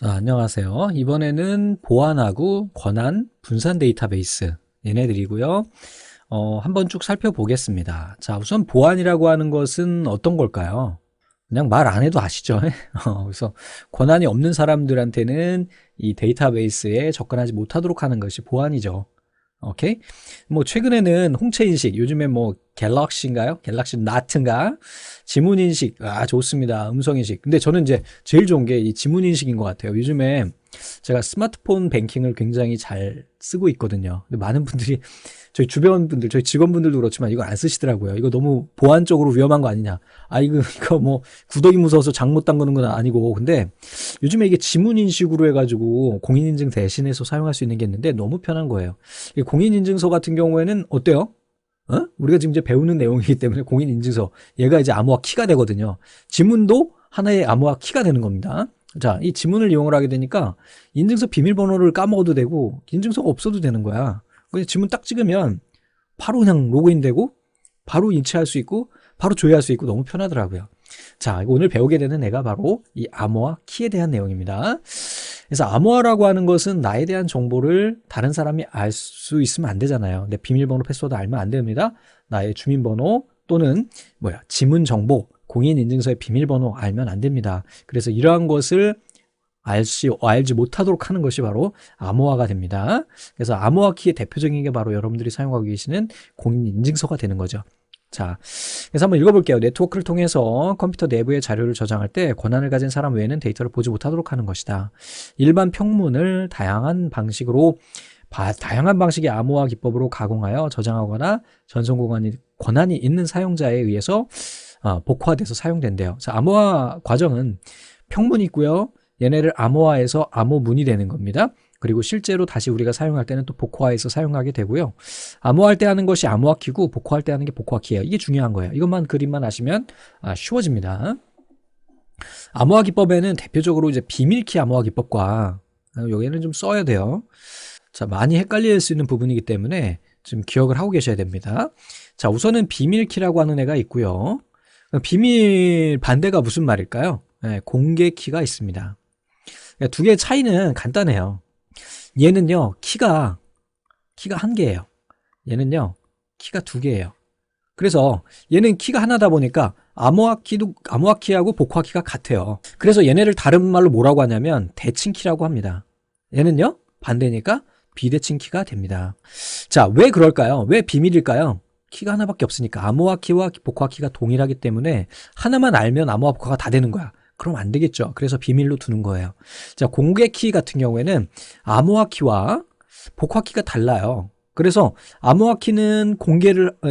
자, 안녕하세요. 이번에는 보안하고 권한 분산 데이터베이스 얘네들이고요. 한번 쭉 살펴보겠습니다. 자, 우선 보안이라고 하는 것은 어떤 걸까요? 그냥 말 안 해도 아시죠? 그래서 권한이 없는 사람들한테는 이 데이터베이스에 접근하지 못하도록 하는 것이 보안이죠. 오케이? 뭐 최근에는 홍채 인식, 요즘에 뭐 갤럭시인가요? 갤럭시 나트인가? 지문 인식, 좋습니다. 음성 인식. 근데 저는 이제 제일 좋은 게 이 지문 인식인 것 같아요. 요즘에 제가 스마트폰 뱅킹을 굉장히 잘 쓰고 있거든요. 근데 많은 분들이 저희 주변 분들, 저희 직원분들도 그렇지만 이거 안 쓰시더라고요. 이거 너무 보안적으로 위험한 거 아니냐? 이거 뭐 구더기 무서워서 장 못 담그는 건 아니고. 근데 요즘에 이게 지문 인식으로 해가지고 공인인증 대신해서 사용할 수 있는 게 있는데 너무 편한 거예요. 이 공인인증서 같은 경우에는 어때요? 우리가 지금 이제 배우는 내용이기 때문에 공인인증서 얘가 이제 암호화 키가 되거든요. 지문도 하나의 암호화 키가 되는 겁니다. 자, 이 지문을 이용을 하게 되니까 인증서 비밀번호를 까먹어도 되고 인증서가 없어도 되는 거야. 그래서 지문 딱 찍으면 바로 그냥 로그인 되고 바로 인체할 수 있고 바로 조회할 수 있고 너무 편하더라고요. 자, 오늘 배우게 되는 애가 바로 이 암호화 키에 대한 내용입니다. 그래서 암호화라고 하는 것은 나에 대한 정보를 다른 사람이 알 수 있으면 안 되잖아요. 내 비밀번호 패스워드 알면 안 됩니다. 나의 주민번호 또는 지문 정보, 공인인증서의 비밀번호 알면 안 됩니다. 그래서 이러한 것을 알지 못하도록 하는 것이 바로 암호화가 됩니다. 그래서 암호화 키의 대표적인 게 바로 여러분들이 사용하고 계시는 공인인증서가 되는 거죠. 자, 그래서 한번 읽어볼게요. 네트워크를 통해서 컴퓨터 내부의 자료를 저장할 때 권한을 가진 사람 외에는 데이터를 보지 못하도록 하는 것이다. 일반 평문을 다양한 방식의 암호화 기법으로 가공하여 저장하거나 전송 권한이 있는 사용자에 의해서 복화돼서 사용된대요. 자, 암호화 과정은 평문이 있고요. 얘네를 암호화해서 암호문이 되는 겁니다. 그리고 실제로 다시 우리가 사용할 때는 또 복화해서 사용하게 되고요. 암호할 때 하는 것이 암호화키고 복화할 때 하는 게 복화키예요. 이게 중요한 거예요. 이것만 그림만 아시면 쉬워집니다. 암호화 기법에는 대표적으로 이제 비밀키 암호화 기법과 여기는 좀 써야 돼요. 자, 많이 헷갈릴 수 있는 부분이기 때문에 좀 기억을 하고 계셔야 됩니다. 자, 우선은 비밀키라고 하는 애가 있고요. 비밀 반대가 무슨 말일까요? 네, 공개키가 있습니다. 두 개의 차이는 간단해요. 얘는요, 키가 한 개예요. 얘는요, 키가 두 개예요. 그래서 얘는 키가 하나다 보니까 암호화키하고 복화키가 같아요. 그래서 얘네를 다른 말로 뭐라고 하냐면 대칭키라고 합니다. 얘는요, 반대니까 비대칭키가 됩니다. 자, 왜 그럴까요? 왜 비밀일까요? 키가 하나밖에 없으니까. 암호화키와 복화키가 동일하기 때문에 하나만 알면 암호화 복화가 다 되는 거야. 그럼 안 되겠죠. 그래서 비밀로 두는 거예요. 자, 공개키 같은 경우에는 암호화키와 복화키가 달라요. 그래서 암호화키는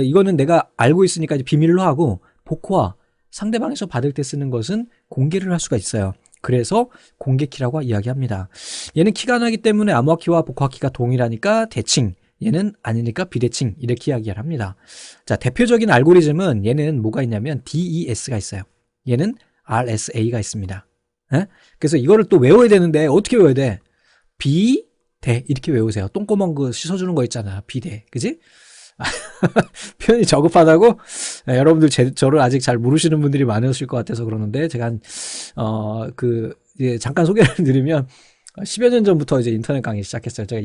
이거는 내가 알고 있으니까 비밀로 하고, 복화, 상대방에서 받을 때 쓰는 것은 공개를 할 수가 있어요. 그래서 공개키라고 이야기합니다. 얘는 키가 하나이기 때문에 암호화키와 복화키가 동일하니까 대칭, 얘는 아니니까 비대칭, 이렇게 이야기를 합니다. 자, 대표적인 알고리즘은 얘는 뭐가 있냐면 DES가 있어요. 얘는 RSA가 있습니다. 그래서 이거를 또 외워야 되는데 어떻게 외워야 돼? 비대 이렇게 외우세요. 똥구멍 씻어주는 거 있잖아. 비대, 그지? 표현이 저급하다고? 여러분들 저를 아직 잘 모르시는 분들이 많으실 것 같아서 그러는데 제가 이제 잠깐 소개를 드리면 10여 년 전부터 이제 인터넷 강의 시작했어요. 제가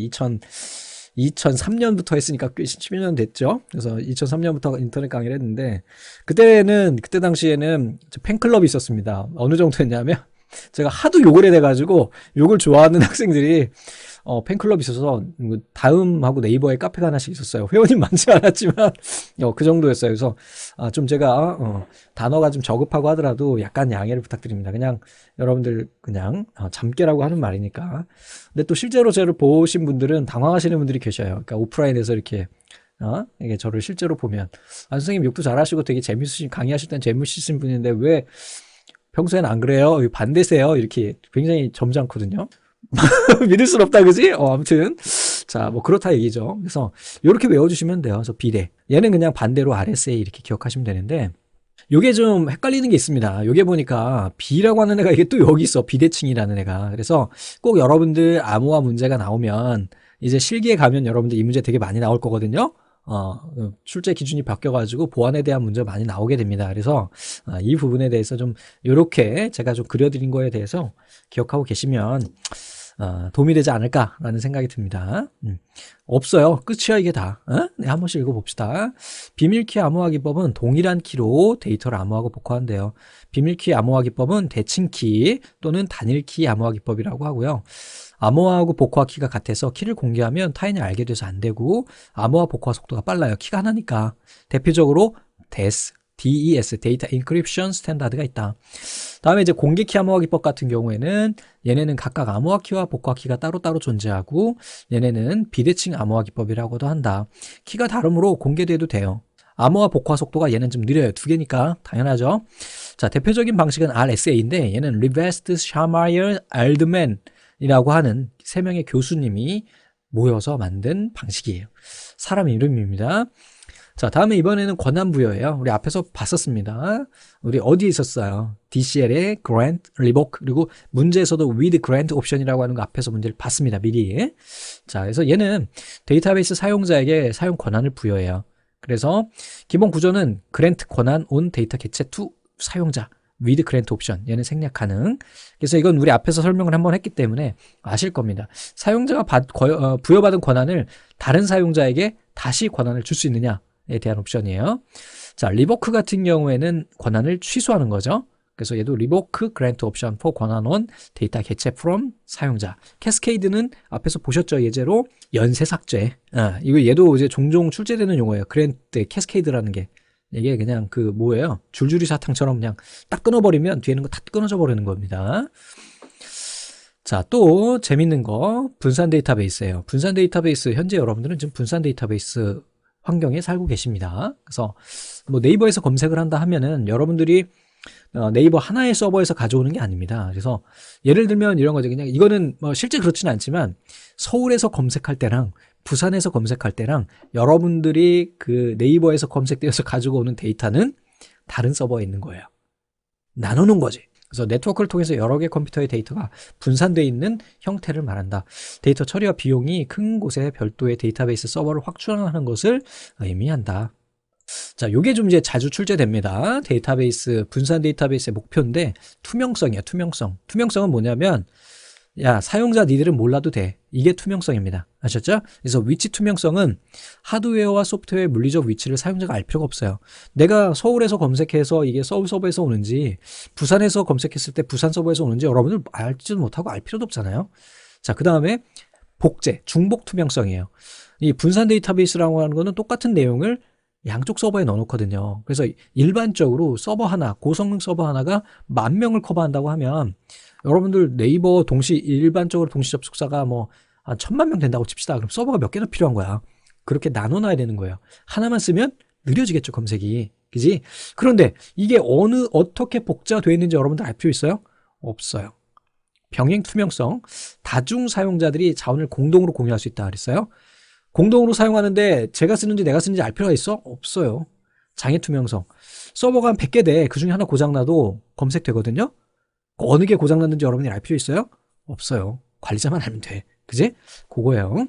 2003년부터 했으니까 꽤 10여 년 됐죠. 그래서 2003년부터 인터넷 강의를 했는데 그때 당시에는 팬클럽이 있었습니다. 어느 정도였냐면 제가 하도 욕을 해대가지고 욕을 좋아하는 학생들이 팬클럽이 있어서 다음하고 네이버에 카페가 하나씩 있었어요. 회원이 많지 않았지만 그 정도였어요. 그래서 좀 제가 단어가 좀 저급하고 하더라도 약간 양해를 부탁드립니다. 그냥 여러분들 그냥 잠깨라고 하는 말이니까. 근데 또 실제로 저를 보신 분들은 당황하시는 분들이 계셔요. 그러니까 오프라인에서 이렇게 이게 저를 실제로 보면 선생님 욕도 잘하시고 되게 강의하실 땐 재밌으신 분인데 왜 평소엔 안 그래요? 반대세요? 이렇게 굉장히 점잖거든요. 믿을 순 없다, 그지? 아무튼. 자, 뭐, 그렇다 얘기죠. 그래서, 요렇게 외워주시면 돼요. 그래서 비대. 얘는 그냥 반대로 RSA 이렇게 기억하시면 되는데, 요게 좀 헷갈리는 게 있습니다. 요게 보니까, B라고 하는 애가 이게 또 여기 있어. 비대칭이라는 애가. 그래서 꼭 여러분들 암호화 문제가 나오면, 이제 실기에 가면 여러분들 이 문제 되게 많이 나올 거거든요. 출제 기준이 바뀌어가지고 보안에 대한 문제가 많이 나오게 됩니다. 그래서 이 부분에 대해서 좀 이렇게 제가 좀 그려드린 거에 대해서 기억하고 계시면 도움이 되지 않을까라는 생각이 듭니다. 없어요. 끝이야 이게 다. 네, 한 번씩 읽어봅시다. 비밀키 암호화 기법은 동일한 키로 데이터를 암호하고 복호한대요. 비밀키 암호화 기법은 대칭키 또는 단일키 암호화 기법이라고 하고요. 암호화하고 복호화 키가 같아서 키를 공개하면 타인이 알게 돼서 안 되고 암호화 복호화 속도가 빨라요. 키가 하나니까. 대표적으로 DES, 데이터 인크립션 스탠다드가 있다. 다음에 이제 공개키 암호화 기법 같은 경우에는 얘네는 각각 암호화 키와 복호화 키가 따로따로 존재하고 얘네는 비대칭 암호화 기법이라고도 한다. 키가 다르므로 공개돼도 돼요. 암호화 복호화 속도가 얘는 좀 느려요. 두 개니까 당연하죠. 자, 대표적인 방식은 RSA인데 얘는 리베스트, 샤마이어, 알드맨 이라고 하는 세 명의 교수님이 모여서 만든 방식이에요. 사람 이름입니다. 자, 다음에 이번에는 권한 부여예요. 우리 앞에서 봤었습니다. 우리 어디에 있었어요? DCL의 grant, revoke, 그리고 문제에서도 with grant option이라고 하는 거 앞에서 문제를 봤습니다. 미리. 자, 그래서 얘는 데이터베이스 사용자에게 사용 권한을 부여해요. 그래서 기본 구조는 grant 권한 on 데이터 개체 to 사용자. with grant option. 얘는 생략 가능. 그래서 이건 우리 앞에서 설명을 한번 했기 때문에 아실 겁니다. 사용자가 부여받은 권한을 다른 사용자에게 다시 권한을 줄 수 있느냐에 대한 옵션이에요. 자, 리보크 같은 경우에는 권한을 취소하는 거죠. 그래서 얘도 리보크 grant option for 권한 on 데이터 개체 from 사용자. 캐스케이드는 앞에서 보셨죠? 예제로 연쇄 삭제. 이거 얘도 이제 종종 출제되는 용어예요. grant 캐스케이드라는 게. 이게 그냥 그 뭐예요? 줄줄이 사탕처럼 그냥 딱 끊어버리면 뒤에 있는 거 다 끊어져 버리는 겁니다. 자, 또 재밌는 거 분산 데이터베이스예요. 분산 데이터베이스 현재 여러분들은 지금 분산 데이터베이스 환경에 살고 계십니다. 그래서 뭐 네이버에서 검색을 한다 하면은 여러분들이 네이버 하나의 서버에서 가져오는 게 아닙니다. 그래서 예를 들면 이런 거죠. 그냥 이거는 뭐 실제 그렇지는 않지만 서울에서 검색할 때랑 부산에서 검색할 때랑 여러분들이 그 네이버에서 검색되어서 가지고 오는 데이터는 다른 서버에 있는 거예요. 나누는 거지. 그래서 네트워크를 통해서 여러 개 컴퓨터의 데이터가 분산되어 있는 형태를 말한다. 데이터 처리와 비용이 큰 곳에 별도의 데이터베이스 서버를 확충하는 것을 의미한다. 자, 요게 좀 이제 자주 출제됩니다. 데이터베이스, 분산 데이터베이스의 목표인데 투명성이에요. 투명성. 투명성은 뭐냐면 야, 사용자 니들은 몰라도 돼. 이게 투명성입니다. 아셨죠? 그래서 위치 투명성은 하드웨어와 소프트웨어의 물리적 위치를 사용자가 알 필요가 없어요. 내가 서울에서 검색해서 이게 서울 서버에서 오는지 부산에서 검색했을 때 부산 서버에서 오는지 여러분들 알지도 못하고 알 필요도 없잖아요. 자, 그 다음에 복제, 중복 투명성이에요. 이 분산 데이터베이스라고 하는 거는 똑같은 내용을 양쪽 서버에 넣어놓거든요. 그래서 일반적으로 서버 하나, 고성능 서버 하나가 10,000명을 커버한다고 하면 여러분들 네이버 일반적으로 동시 접속자가 뭐 한 10,000,000명 된다고 칩시다. 그럼 서버가 몇 개나 필요한 거야. 그렇게 나눠놔야 되는 거예요. 하나만 쓰면 느려지겠죠, 검색이. 그지? 그런데 이게 어떻게 복제가 되어 있는지 여러분들 알 필요 있어요? 없어요. 병행 투명성, 다중 사용자들이 자원을 공동으로 공유할 수 있다 그랬어요. 공동으로 사용하는데 제가 쓰는지 내가 쓰는지 알 필요가 있어? 없어요. 장애 투명성. 서버가 한 100개 돼. 그중에 하나 고장나도 검색되거든요. 어느 게 고장났는지 여러분이 알 필요 있어요? 없어요. 관리자만 알면 돼. 그지? 그거예요.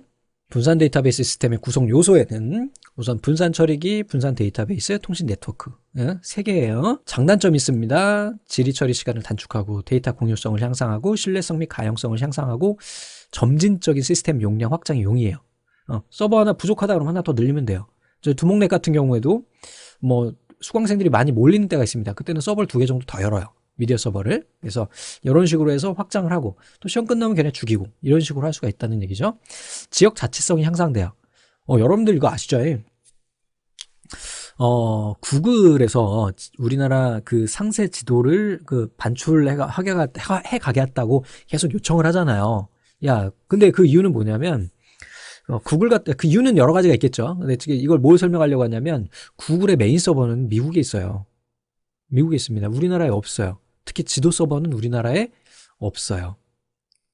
분산 데이터베이스 시스템의 구성 요소에는 우선 분산 처리기, 분산 데이터베이스, 통신 네트워크 3개예요. 장단점이 있습니다. 질의 처리 시간을 단축하고 데이터 공유성을 향상하고 신뢰성 및 가용성을 향상하고 점진적인 시스템 용량 확장이 용이해요. 서버 하나 부족하다 그러면 하나 더 늘리면 돼요. 저 두목넷 같은 경우에도 뭐 수강생들이 많이 몰리는 때가 있습니다. 그때는 서버를 2개 정도 더 열어요. 미디어 서버를. 그래서 이런 식으로 해서 확장을 하고 또 시험 끝나면 걔네 죽이고 이런 식으로 할 수가 있다는 얘기죠. 지역 자치성이 향상돼요. 여러분들 이거 아시죠? 구글에서 우리나라 그 상세 지도를 그 반출해 가게 했다고 계속 요청을 하잖아요. 야, 근데 그 이유는 뭐냐면 그 이유는 여러 가지가 있겠죠. 근데 이걸 뭘 설명하려고 하냐면 구글의 메인 서버는 미국에 있어요. 미국에 있습니다. 우리나라에 없어요. 특히 지도 서버는 우리나라에 없어요.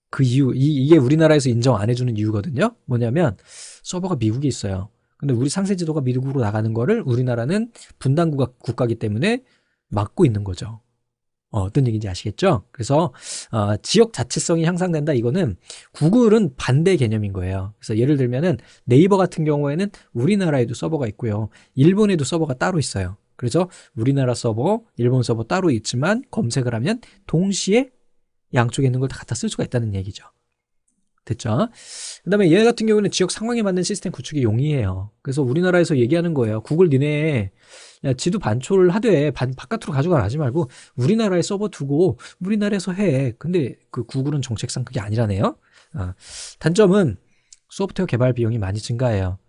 그 이유, 이게 우리나라에서 인정 안 해주는 이유거든요. 뭐냐면 서버가 미국에 있어요. 근데 우리 상세 지도가 미국으로 나가는 거를 우리나라는 분단 국가이기 때문에 막고 있는 거죠. 어떤 얘기인지 아시겠죠? 그래서 지역 자치성이 향상된다. 이거는 구글은 반대 개념인 거예요. 그래서 예를 들면은 네이버 같은 경우에는 우리나라에도 서버가 있고요. 일본에도 서버가 따로 있어요. 그래서 우리나라 서버, 일본 서버 따로 있지만 검색을 하면 동시에 양쪽에 있는 걸 다 갖다 쓸 수가 있다는 얘기죠. 됐죠? 그 다음에 얘 같은 경우는 지역 상황에 맞는 시스템 구축이 용이해요. 그래서 우리나라에서 얘기하는 거예요. 구글 니네 야, 지도 반초를 하되 바깥으로 가지 말고 우리나라에 서버 두고 우리나라에서 해. 근데 그 구글은 정책상 그게 아니라네요. 단점은 소프트웨어 개발 비용이 많이 증가해요.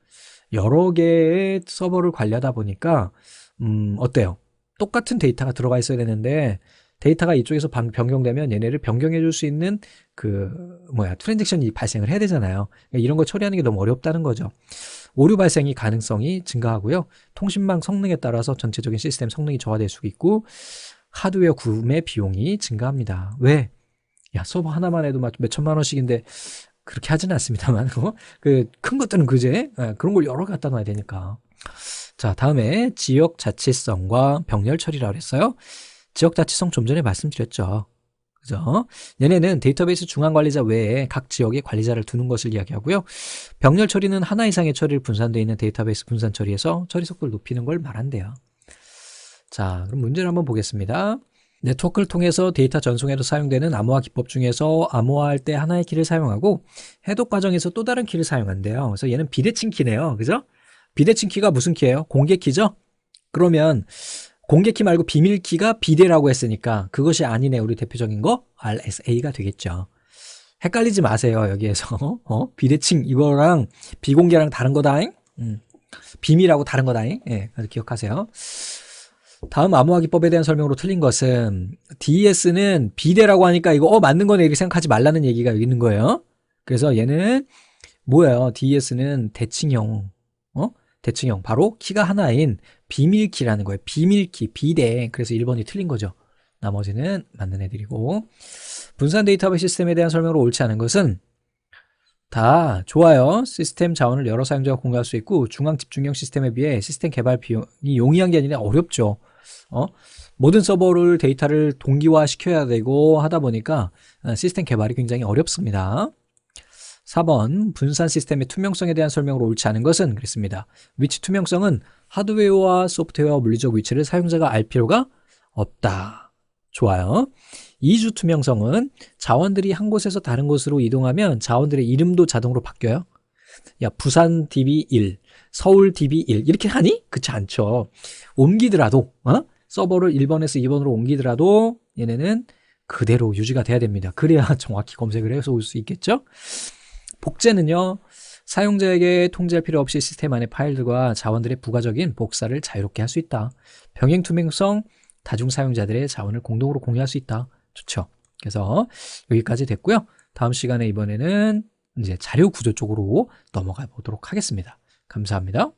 여러 개의 서버를 관리하다 보니까 어때요? 똑같은 데이터가 들어가 있어야 되는데 데이터가 이쪽에서 변경되면 얘네를 변경해 줄 수 있는 트랜잭션이 발생을 해야 되잖아요. 그러니까 이런 거 처리하는 게 너무 어렵다는 거죠. 오류 발생이 가능성이 증가하고요. 통신망 성능에 따라서 전체적인 시스템 성능이 저하될 수 있고 하드웨어 구매 비용이 증가합니다. 왜? 야, 서버 하나만 해도 막 몇천만 원씩인데 그렇게 하지는 않습니다만 그 큰 것들은 그제 그런 걸 여러 개 갖다 놔야 되니까. 자, 다음에 지역 자치성과 병렬 처리라고 했어요. 지역 자치성 좀 전에 말씀드렸죠. 그죠? 얘네는 데이터베이스 중앙 관리자 외에 각 지역에 관리자를 두는 것을 이야기하고요. 병렬 처리는 하나 이상의 처리를 분산되어 있는 데이터베이스 분산 처리에서 처리 속도를 높이는 걸 말한대요. 자, 그럼 문제를 한번 보겠습니다. 네트워크를 통해서 데이터 전송에도 사용되는 암호화 기법 중에서 암호화할 때 하나의 키를 사용하고 해독 과정에서 또 다른 키를 사용한대요. 그래서 얘는 비대칭 키네요. 그죠? 비대칭 키가 무슨 키예요? 공개 키죠? 그러면 공개키 말고 비밀키가 비대라고 했으니까 그것이 아니네. 우리 대표적인 거 RSA가 되겠죠. 헷갈리지 마세요. 여기에서 비대칭 이거랑 비공개랑 다른 거다잉. 비밀하고 다른 거다잉. 예, 그래서 기억하세요. 다음 암호화 기법에 대한 설명으로 틀린 것은 DES는 비대라고 하니까 이거 맞는 거네 이렇게 생각하지 말라는 얘기가 여기 있는 거예요. 그래서 얘는 뭐예요? DES는 대칭형 대칭형 바로 키가 하나인 비밀키라는 거예요. 비밀키, 비대. 그래서 1번이 틀린 거죠. 나머지는 맞는 애들이고 분산 데이터베이스 시스템에 대한 설명으로 옳지 않은 것은 다 좋아요. 시스템 자원을 여러 사용자가 공유할 수 있고 중앙 집중형 시스템에 비해 시스템 개발 비용이 용이한 게 아니라 어렵죠. 모든 서버를 데이터를 동기화 시켜야 되고 하다 보니까 시스템 개발이 굉장히 어렵습니다. 4번 분산 시스템의 투명성에 대한 설명으로 옳지 않은 것은 그랬습니다. 위치 투명성은 하드웨어와 소프트웨어 물리적 위치를 사용자가 알 필요가 없다. 좋아요. 이주 투명성은 자원들이 한 곳에서 다른 곳으로 이동하면 자원들의 이름도 자동으로 바뀌어요. 야, 부산 DB1, 서울 DB1 이렇게 하니? 그렇지 않죠. 옮기더라도 서버를 1번에서 2번으로 옮기더라도 얘네는 그대로 유지가 돼야 됩니다. 그래야 정확히 검색을 해서 올 수 있겠죠. 복제는요. 사용자에게 통제할 필요 없이 시스템 안의 파일들과 자원들의 부가적인 복사를 자유롭게 할 수 있다. 병행 투명성, 다중 사용자들의 자원을 공동으로 공유할 수 있다. 좋죠. 그래서 여기까지 됐고요. 다음 시간에 이번에는 이제 자료 구조 쪽으로 넘어가 보도록 하겠습니다. 감사합니다.